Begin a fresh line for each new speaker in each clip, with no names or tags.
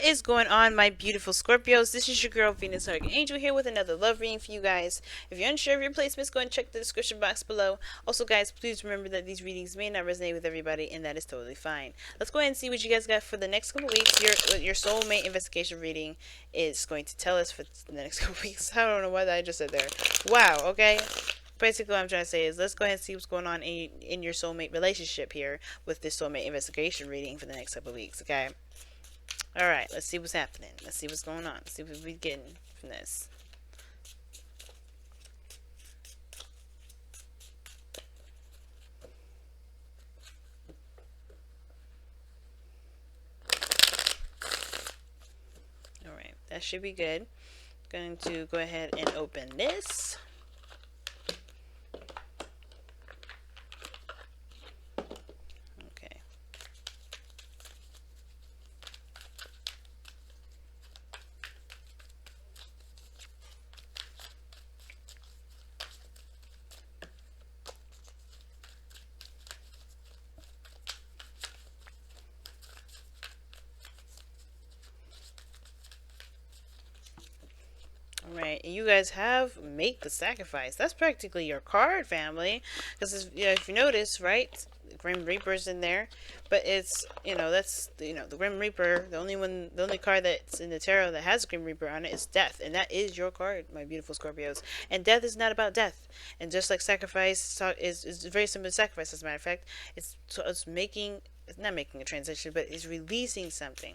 is going on, my beautiful Scorpios? This is your girl Venus Archangel here with another love reading for you guys. If you're unsure of your placements, go and check the description box below. Also, guys, please remember that these readings may not resonate with everybody, and that is totally fine. Let's go ahead and see what you guys got for the next couple weeks. Your soulmate investigation reading is going to tell us for the next couple weeks. I don't know what I just said there. Wow. Okay. Basically, what I'm trying to say is let's go ahead and see what's going on in your soulmate relationship here with this soulmate investigation reading for the next couple weeks. Okay. Alright, let's see what's happening. Let's see what's going on. Let's see what we're getting from this. Alright, that should be good. Going to go ahead and open this. Right, and you guys have make the sacrifice. That's practically your card, family. Because if you notice, right, Grim Reaper's in there, but it's that's the Grim Reaper. The only card that's in the tarot that has Grim Reaper on it is Death, and that is your card, my beautiful Scorpios. And death is not about death, and just like sacrifice is very similar to sacrifice. As a matter of fact, it's not making a transition, but it's releasing something.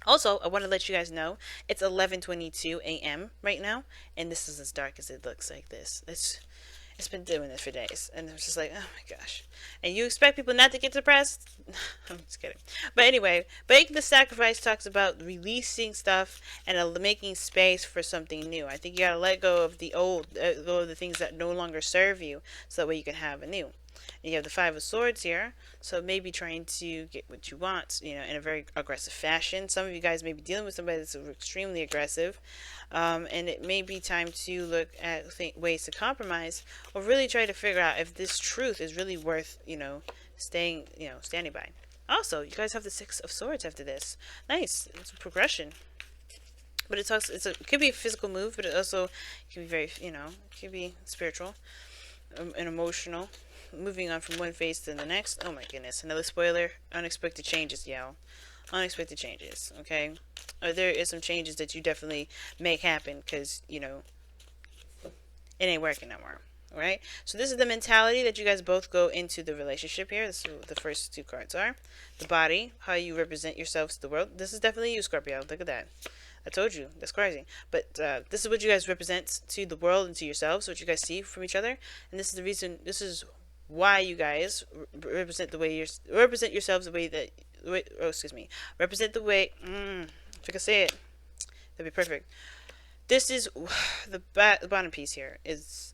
Also, I want to let you guys know it's 11:22 a.m. right now, and this is as dark as it looks like this. It's been doing this for days, and it's just like, oh my gosh. And you expect people not to get depressed? I'm just kidding. But anyway, Break the Sacrifice talks about releasing stuff and making space for something new. I think you gotta let go of the old, go of the things that no longer serve you, so that way you can have a new. And you have the Five of Swords here, so maybe trying to get what you want, in a very aggressive fashion. Some of you guys may be dealing with somebody that's extremely aggressive, and it may be time to look at ways to compromise, or really try to figure out if this truth is really worth, standing by. Also, you guys have the Six of Swords after this. Nice, it's a progression. But it could be a physical move, but it also can be very, it could be spiritual and emotional. Moving on from one phase to the next. Oh my goodness, another spoiler. Unexpected changes, y'all. Unexpected changes, okay? There is some changes that you definitely make happen because, it ain't working no more. Alright? So this is the mentality that you guys both go into the relationship here. This is what the first two cards are. The body, how you represent yourselves to the world. This is definitely you, Scorpio. Look at that. I told you. That's crazy. But this is what you guys represent to the world and to yourselves, what you guys see from each other. And this is the reason, why you guys represent yourselves the way that represent the way if I can say it, that'd be perfect. This is the bottom piece here is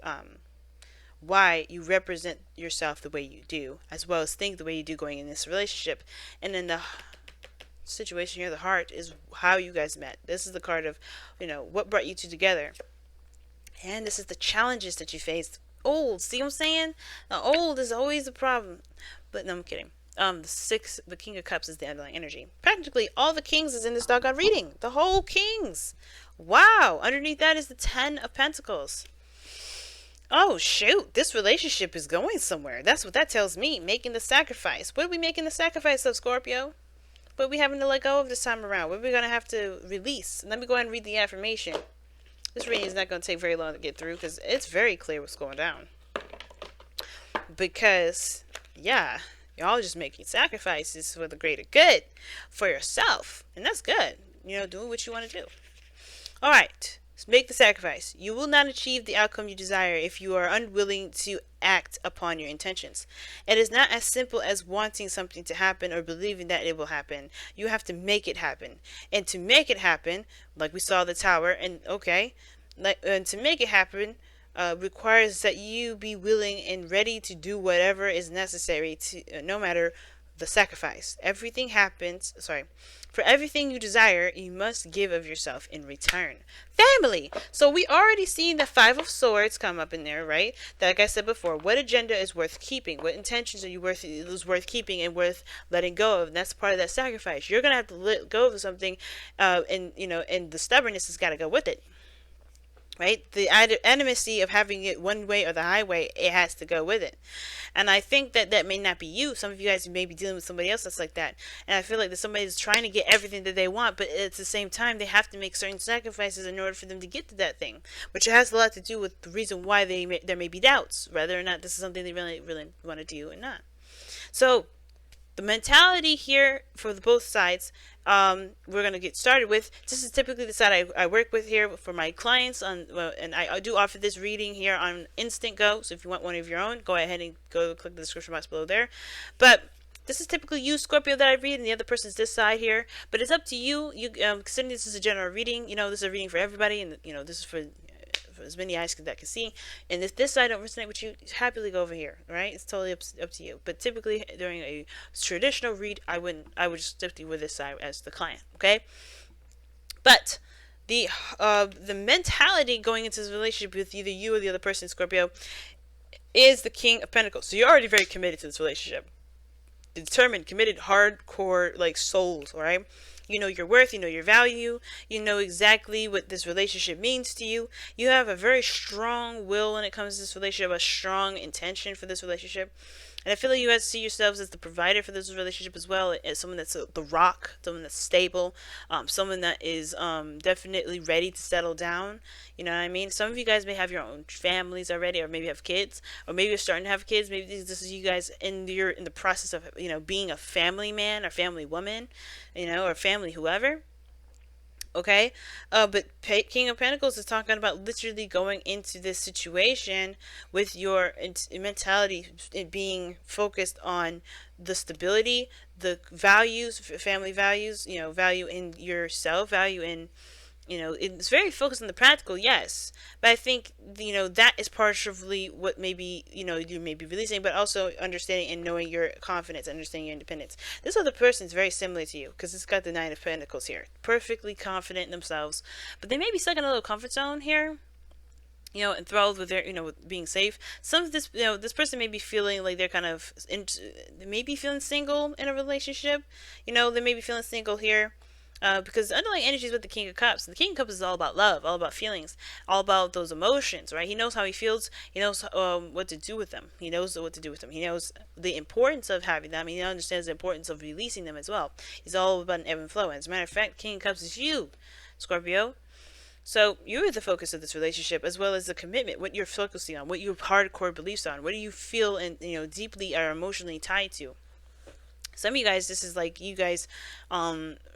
why you represent yourself the way you do, as well as think the way you do going in this relationship. And then the situation here, the heart, is how you guys met. This is the card of what brought you two together, and this is the challenges that you faced. Old, see what I'm saying? Now, old is always a problem, but no, I'm kidding. The King of Cups is the underlying energy. Practically all the kings is in this doggone reading. The whole kings. Wow. Underneath that is the 10 of Pentacles. Oh shoot, this relationship is going somewhere. That's what that tells me. Making the sacrifice. What are we making the sacrifice of, Scorpio? What are we having to let go of this time around? What are we going to have to release? Let me go ahead and read the affirmation. This reading is not going to take very long to get through because it's very clear what's going down. Because, yeah, y'all just making sacrifices for the greater good for yourself. And that's good. Doing what you want to do. Alright, make the sacrifice. You will not achieve the outcome you desire if you are unwilling to act upon your intentions. It is not as simple as wanting something to happen or believing that it will happen. You have to make it happen. And to make it happen, like we saw the tower, and to make it happen requires that you be willing and ready to do whatever is necessary to, no matter the sacrifice. Everything happens, For everything you desire, you must give of yourself in return. Family. So we already seen the Five of Swords come up in there, right? That, like I said before, what agenda is worth keeping? What intentions are you worth keeping and worth letting go of? And that's part of that sacrifice. You're gonna have to let go of something, and the stubbornness has got to go with it. Right? The intimacy of having it one way or the highway, it has to go with it. And I think that may not be you. Some of you guys may be dealing with somebody else that's like that. And I feel like that somebody is trying to get everything that they want, but at the same time, they have to make certain sacrifices in order for them to get to that thing. Which has a lot to do with the reason why there may be doubts, whether or not this is something they really, really want to do or not. So, the mentality here for both sides, we're going to get started with. This is typically the side I work with here for my clients, and I do offer this reading here on Instant Go. So if you want one of your own, go ahead and go click the description box below there. But this is typically you, Scorpio, that I read, and the other person's this side here. But it's up to you. Considering this is a general reading, this is a reading for everybody, and this is for as many eyes that can see. And if this side don't resonate with you, happily go over here. Right? It's totally up to you. But typically during a traditional read, I would just stick with this side as the client. Okay. But the mentality going into this relationship with either you or the other person, Scorpio, is the King of Pentacles. So you're already very committed to this relationship. Determined, committed, hardcore, like souls. Right? You know your worth, you know your value, you know exactly what this relationship means to you. You have a very strong will when it comes to this relationship, a strong intention for this relationship. And I feel like you guys see yourselves as the provider for this relationship as well, as someone that's the rock, someone that's stable, someone that is definitely ready to settle down. You know what I mean? Some of you guys may have your own families already, or maybe have kids, or maybe you're starting to have kids. Maybe this is you guys in the process of being a family man or family woman, or family whoever. Okay, but King of Pentacles is talking about literally going into this situation with your mentality being focused on the stability, the values, family values, value in yourself, value in, it's very focused on the practical, yes. But I think, that is partially what maybe, you may be releasing, but also understanding and knowing your confidence, understanding your independence. This other person is very similar to you because it's got the Nine of Pentacles here. Perfectly confident in themselves, but they may be stuck in a little comfort zone here. Enthralled with their, with being safe. Some of this, this person may be feeling like they're kind of, they may be feeling single in a relationship. They may be feeling single here. Because the underlying energy is with the King of Cups. The King of Cups is all about love, all about feelings, all about those emotions, right? He knows how he feels. He knows what to do with them. He knows what to do with them. He knows the importance of having them. He understands the importance of releasing them as well. He's all about an ebb and flow. As a matter of fact, King of Cups is you, Scorpio. So you're the focus of this relationship, as well as the commitment, what you're focusing on, what your hardcore beliefs on, what do you feel and deeply are emotionally tied to. Some of you guys, this is like you guys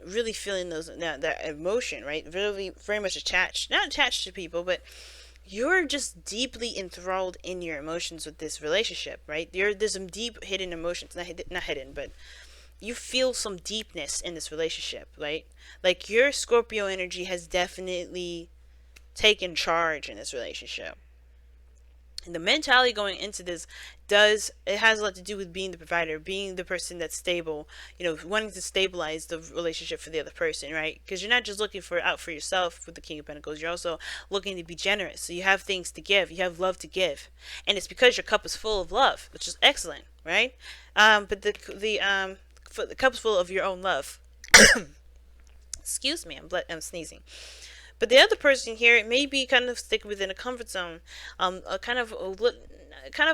really feeling that emotion, right? Really, very much not attached to people, but you're just deeply enthralled in your emotions with this relationship, right? There's some deep hidden emotions, not hidden, but you feel some deepness in this relationship, right? Like your Scorpio energy has definitely taken charge in this relationship. And the mentality going into this has a lot to do with being the provider, being the person that's stable, wanting to stabilize the relationship for the other person, right? Because you're not just looking out for yourself with the King of Pentacles, you're also looking to be generous. So you have things to give, you have love to give. And it's because your cup is full of love, which is excellent, right? But the cup's full of your own love. Excuse me, I'm sneezing. But the other person here, it may be kind of sticking within a comfort zone, kind of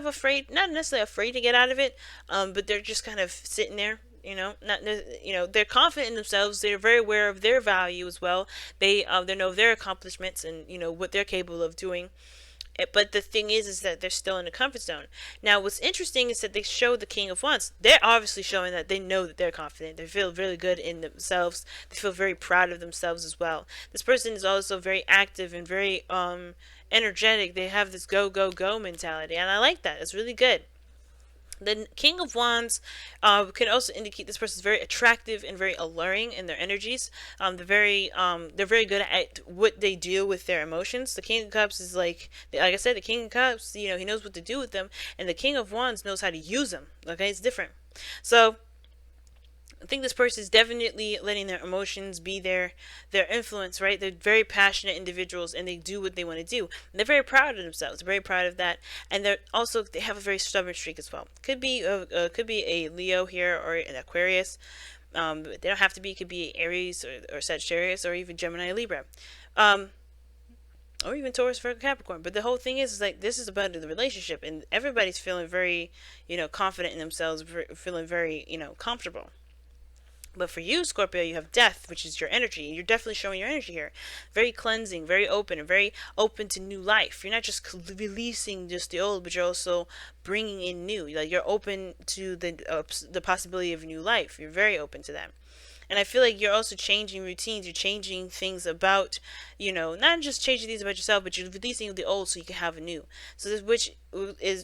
afraid, not necessarily afraid to get out of it, but they're just kind of sitting there, they're confident in themselves. They're very aware of their value as well. They know their accomplishments and what they're capable of doing. But the thing is that they're still in the comfort zone. Now, what's interesting is that they show the King of Wands. They're obviously showing that they know that they're confident. They feel really good in themselves. They feel very proud of themselves as well. This person is also very active and very energetic. They have this go, go, go mentality. And I like that. It's really good. The King of Wands can also indicate this person is very attractive and very alluring in their energies. They're very good at what they do with their emotions. The King of Cups is like I said, the King of Cups, he knows what to do with them, and the King of Wands knows how to use them. Okay, it's different. So I think this person is definitely letting their emotions be their influence, right? They're very passionate individuals, and they do what they want to do. And they're very proud of themselves, very proud of that, and they have a very stubborn streak as well. Could be a Leo here or an Aquarius. They don't have to be. It could be Aries or Sagittarius or even Gemini or Libra. Or even Taurus, Virgo, Capricorn. But the whole thing is like, this is about the relationship, and everybody's feeling very, confident in themselves, feeling very, comfortable. But for you, Scorpio, you have death, which is your energy. You're definitely showing your energy here. Very cleansing, very open, and very open to new life. You're not just releasing just the old, but you're also bringing in new. Like, you're open to the possibility of new life. You're very open to that. And I feel like you're also changing routines. You're changing things about, not just changing things about yourself, but you're releasing the old so you can have a new. So this, which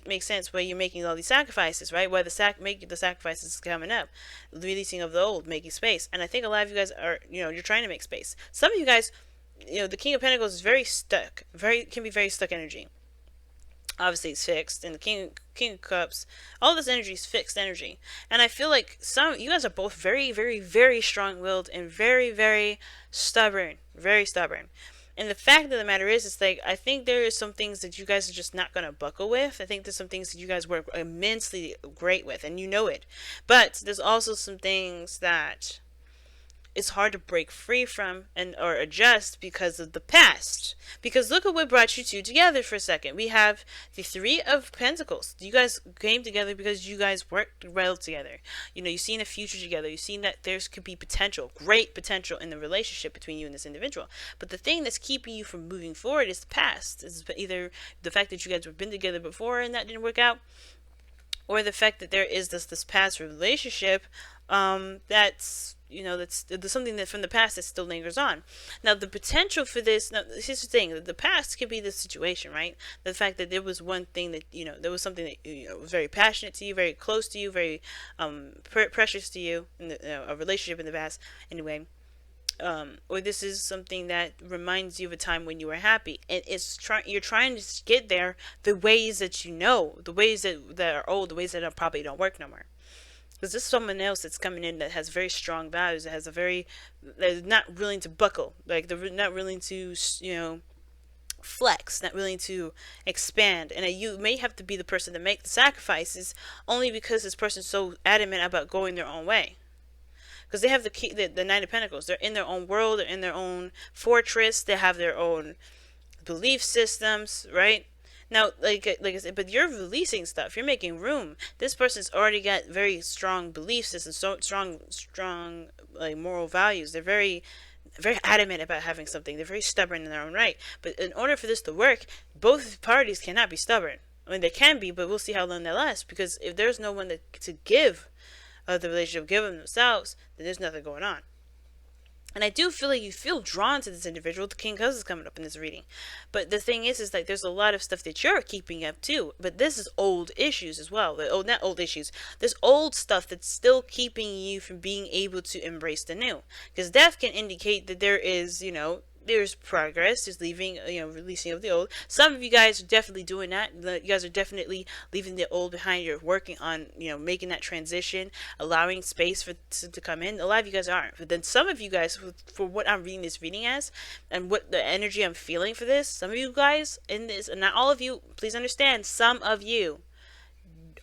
makes sense why you're making all these sacrifices, right? Why making the sacrifices is coming up, the releasing of the old, making space. And I think a lot of you guys are, you're trying to make space. Some of you guys, the King of Pentacles is very stuck, can be very stuck energy. Obviously it's fixed, and the King of Cups, all this energy is fixed energy. And I feel like you guys are both very, very, very strong-willed and very, very stubborn, and the fact of the matter is, it's like, I think there is some things that you guys are just not going to buckle with. I think there's some things that you guys work immensely great with, and you know it. But there's also some things that it's hard to break free from or adjust because of the past. Because look at what brought you two together for a second. We have the Three of Pentacles. You guys came together because you guys worked well together. You've seen a future together. You've seen that there could be potential, great potential in the relationship between you and this individual. But the thing that's keeping you from moving forward is the past. It's either the fact that you guys have been together before and that didn't work out, or the fact that there is this past relationship that's there's something that from the past that still lingers on. Now, the potential for this, now, here's the thing, the past could be the situation, right? The fact that there was one thing that, there was something that, was very passionate to you, very close to you, very precious to you, in a relationship in the past, anyway. Or this is something that reminds you of a time when you were happy, and you're trying to get there the ways that the ways that are old, the ways that probably don't work no more. Because this is someone else that's coming in that has very strong values, that has they're not willing to buckle, like they're not willing to, flex, not willing to expand. And you may have to be the person to make the sacrifices, only because this person's so adamant about going their own way. Because they have the Knight of Pentacles. They're in their own world, they're in their own fortress, they have their own belief systems, right? Now, like I said, but you're releasing stuff. You're making room. This person's already got very strong belief systems, so strong like moral values. They're very, very adamant about having something. They're very stubborn in their own right. But in order for this to work, both parties cannot be stubborn. I mean, they can be, but we'll see how long they last. Because if there's no one to give the relationship, give them themselves, then there's nothing going on. And I do feel like you feel drawn to this individual. The King of Cups is coming up in this reading. But the thing is like there's a lot of stuff that you're keeping up too. But this is old issues as well. Not old issues. There's old stuff that's still keeping you from being able to embrace the new. Because death can indicate that there is, there's progress, there's releasing of the old. Some of you guys are definitely doing that. You guys are definitely leaving the old behind. You're working on, making that transition, allowing space to come in. A lot of you guys aren't. But then some of you guys, for what I'm reading this reading as, and what the energy I'm feeling for this, some of you guys in this, and not all of you, please understand, some of you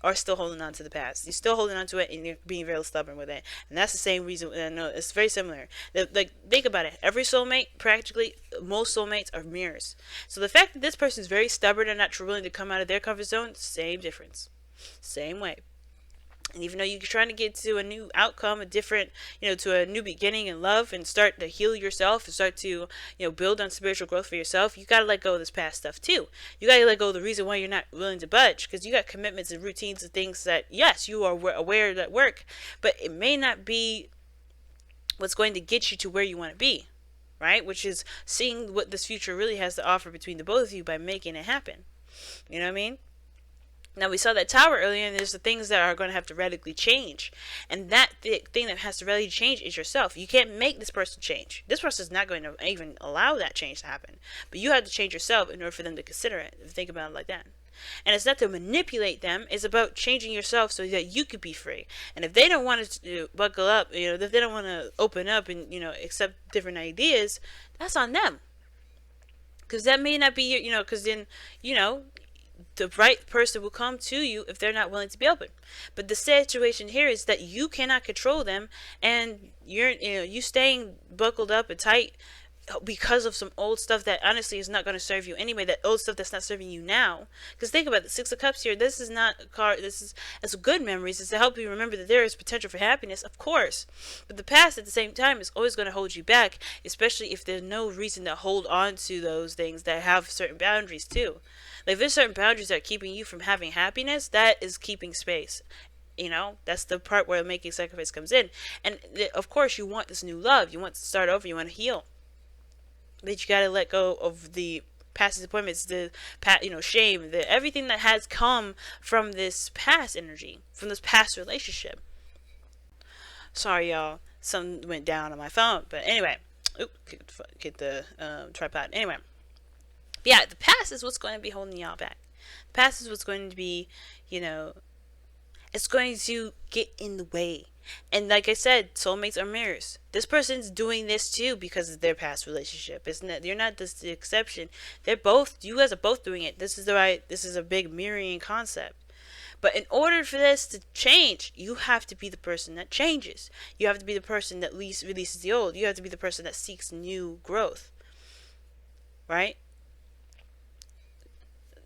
are still holding on to the past. You're still holding on to it, and you're being very stubborn with it. And that's the same reason. I know it's very similar. Like, think about it. Every soulmate, practically, most soulmates are mirrors. So the fact that this person is very stubborn and not willing to come out of their comfort zone, same difference. Same way. And even though you're trying to get to a new outcome, a different, to a new beginning in love, and start to heal yourself and start to, build on spiritual growth for yourself, you got to let go of this past stuff too. You got to let go of the reason why you're not willing to budge, because you got commitments and routines and things that, yes, you are aware that work, but it may not be what's going to get you to where you want to be, right? Which is seeing what this future really has to offer between the both of you by making it happen. You know what I mean? Now, we saw that tower earlier, and there's the things that are going to have to radically change. And that thing that has to radically change is yourself. You can't make this person change. This person is not going to even allow that change to happen. But you have to change yourself in order for them to consider it. Think about it like that. And it's not to manipulate them. It's about changing yourself so that you could be free. And if they don't want to buckle up, if they don't want to open up and, accept different ideas, that's on them. Because that may not be, because then, the right person will come to you if they're not willing to be open. But the situation here is that you cannot control them, and you staying buckled up and tight because of some old stuff that honestly is not going to serve you anyway. That old stuff that's not serving you now. Because think about the Six of Cups here. This is not a card. This is as good memories. It's to help you remember that there is potential for happiness, of course. But the past at the same time is always going to hold you back, especially if there's no reason to hold on to those things that have certain boundaries too. Like if there's certain boundaries that are keeping you from having happiness, that is keeping space. That's the part where making sacrifice comes in. And of course, you want this new love. You want to start over. You want to heal. That you gotta let go of the past disappointments, the shame, everything that has come from this past energy, from this past relationship. Sorry, y'all. Something went down on my phone, but anyway, get the tripod. Anyway, yeah, the past is what's going to be holding y'all back. The past is what's going to be, it's going to get in the way. And like I said, soulmates are mirrors. This person's doing this too because of their past relationship. Isn't it? You're not just the exception. You guys are both doing it. This is a big mirroring concept. But in order for this to change, you have to be the person that changes. You have to be the person that releases the old. You have to be the person that seeks new growth. Right?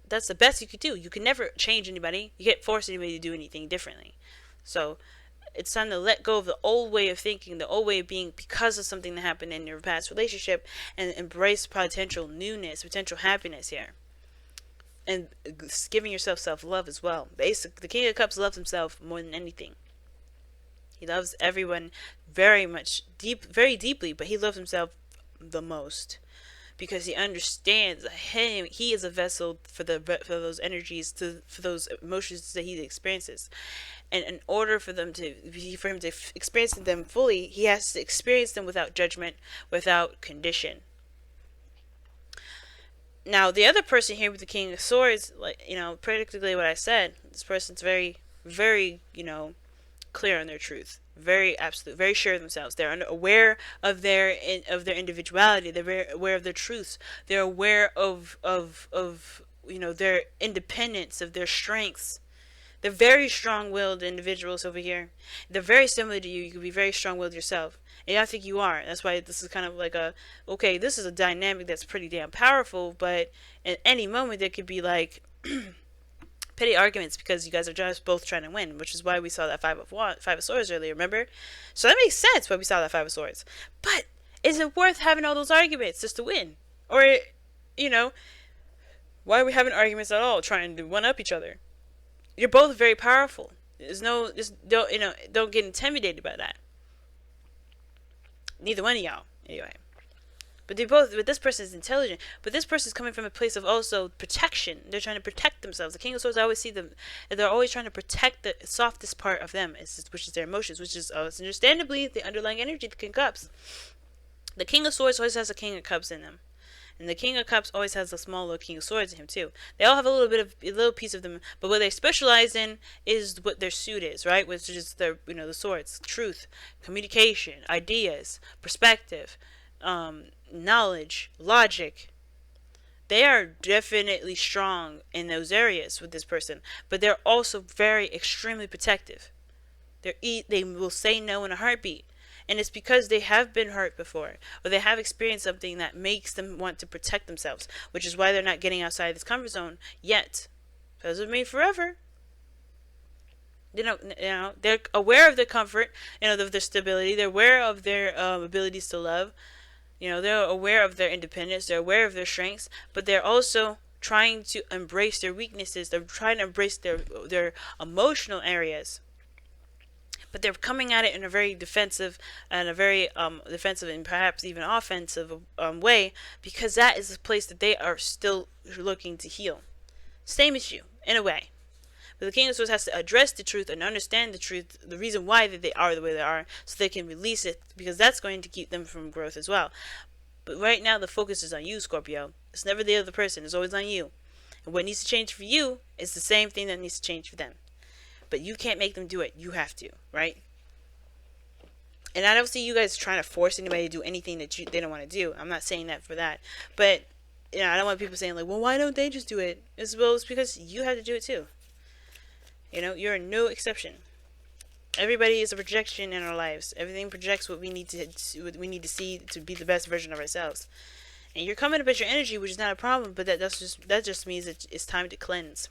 That's the best you could do. You can never change anybody. You can't force anybody to do anything differently. So it's time to let go of the old way of thinking, the old way of being because of something that happened in your past relationship, and embrace potential newness, potential happiness here. And giving yourself self-love as well. The King of Cups loves himself more than anything. He loves everyone very very deeply, but he loves himself the most. Because he understands that he is a vessel for those energies, for those emotions that he experiences. And in order for him to experience them fully, he has to experience them without judgment, without condition. Now, the other person here with the King of Swords, practically what I said, this person's very, very, clear on their truth. Very absolute, very sure of themselves. They're aware of their individuality. They're very aware of their truths. They're aware of their independence, of their strengths. They're very strong-willed individuals over here. They're very similar to you. You can be very strong-willed yourself. And I think you are. That's why this is kind of like this is a dynamic that's pretty damn powerful, but at any moment there could be petty arguments because you guys are just both trying to win, which is why we saw that Five of Swords earlier, remember? So that makes sense why we saw that Five of Swords. But is it worth having all those arguments just to win? Or, why are we having arguments at all, trying to one-up each other? You're both very powerful. Don't get intimidated by that. Neither one of y'all, anyway. But this person is intelligent. But this person is coming from a place of also protection. They're trying to protect themselves. The King of Swords, I always see them, they're always trying to protect the softest part of them, which is their emotions, which is understandably the underlying energy of the King of Cups. The King of Swords always has a King of Cups in them. And the King of Cups always has a small little King of Swords in him too. They all have a little piece of them, but what they specialize in is what their suit is, right? Which is the swords, truth, communication, ideas, perspective, knowledge, logic. They are definitely strong in those areas with this person, but they're also very extremely protective. They will say no in a heartbeat. And it's because they have been hurt before, or they have experienced something that makes them want to protect themselves, which is why they're not getting outside this comfort zone yet. Doesn't mean forever. They're aware of their comfort, of their stability. They're aware of their abilities to love. They're aware of their independence. They're aware of their strengths, but they're also trying to embrace their weaknesses. They're trying to embrace their emotional areas. But they're coming at it in a very defensive and perhaps even offensive way, because that is a place that they are still looking to heal. Same as you, in a way. But the King of Swords has to address the truth and understand the truth, the reason why they are the way they are, so they can release it, because that's going to keep them from growth as well. But right now, the focus is on you, Scorpio. It's never the other person. It's always on you. And what needs to change for you is the same thing that needs to change for them. But you can't make them do it. You have to, right? And I don't see you guys trying to force anybody to do anything that they don't want to do. I'm not saying that for that. But, I don't want people saying, like, well, why don't they just do it? It's because you have to do it too. You're no exception. Everybody is a projection in our lives. Everything projects what we need to see to be the best version of ourselves. And you're coming up at your energy, which is not a problem, but that just means that it's time to cleanse.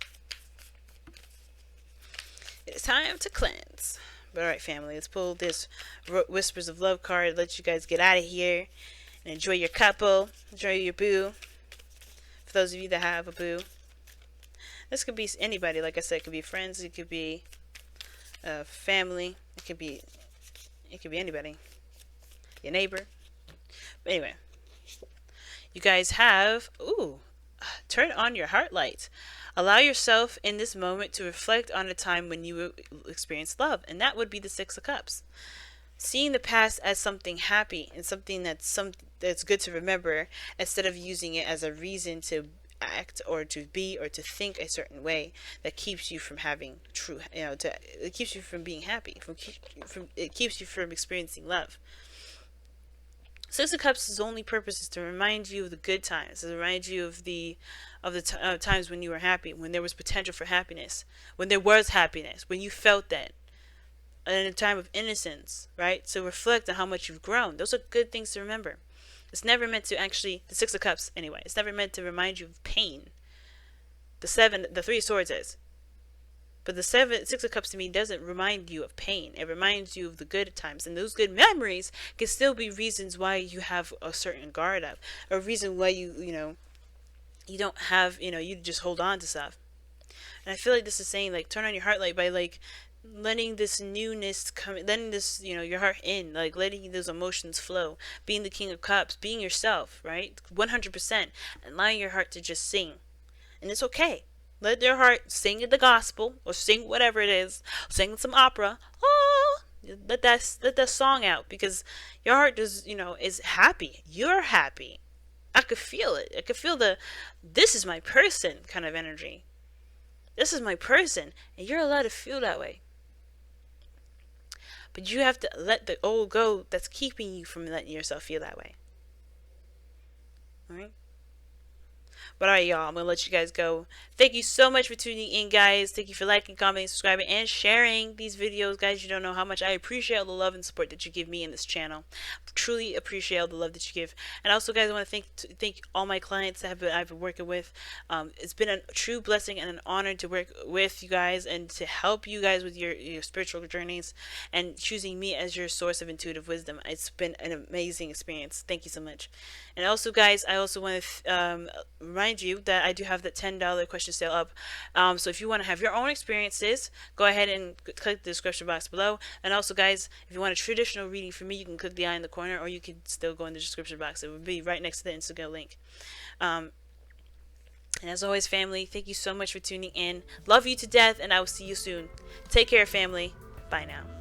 It's time to cleanse. But alright, family, let's pull this Whispers of Love card, let you guys get out of here and enjoy your couple, enjoy your boo. For those of you that have a boo. This could be anybody, like I said, it could be friends, it could be family, it could be anybody. Your neighbor. But anyway. You guys have, turn on your heart light. Allow yourself in this moment to reflect on a time when you experienced love, and that would be the Six of Cups. Seeing the past as something happy and something that's good to remember, instead of using it as a reason to act or to be or to think a certain way that keeps you from having it keeps you from being happy, it keeps you from experiencing love. Six of Cups' only purpose is to remind you of the good times, to remind you of the times when you were happy, when there was potential for happiness, when there was happiness, when you felt that, in a time of innocence, right? So reflect on how much you've grown. Those are good things to remember. It's never meant to the Six of Cups anyway, it's never meant to remind you of pain. The Three of Swords is. But the Six of Cups to me doesn't remind you of pain. It reminds you of the good times. And those good memories can still be reasons why you have a certain guard up. Or a reason why you don't have, you just hold on to stuff. And I feel like this is saying, like, turn on your heart light by, like, letting this newness come, letting this, your heart in, like, letting those emotions flow. Being the King of Cups, being yourself, right? 100%. And allowing your heart to just sing. And it's okay. Let their heart sing the gospel or sing whatever it is. Sing some opera. Oh, let that song out, because your heart is happy. You're happy. I could feel it. I could feel this is my person kind of energy. This is my person, and you're allowed to feel that way. But you have to let the old go that's keeping you from letting yourself feel that way. All right? But alright, y'all, I'm going to let you guys go. Thank you so much for tuning in, guys. Thank you for liking, commenting, subscribing, and sharing these videos, guys. You don't know how much I appreciate all the love and support that you give me in this channel. Truly appreciate all the love that you give. And also, guys, I want to thank all my clients that I've been working with. It's been a true blessing and an honor to work with you guys and to help you guys with your spiritual journeys and choosing me as your source of intuitive wisdom. It's been an amazing experience. Thank you so much. And also, guys, I also want to remind you that I do have the $10 question sale up. So if you want to have your own experiences, go ahead and click the description box below. And also, guys, if you want a traditional reading from me, you can click the eye in the corner, or you can still go in the description box. It would be right next to the Instagram link. And as always, family, thank you so much for tuning in. Love you to death, and I will see you soon. Take care, family. Bye now.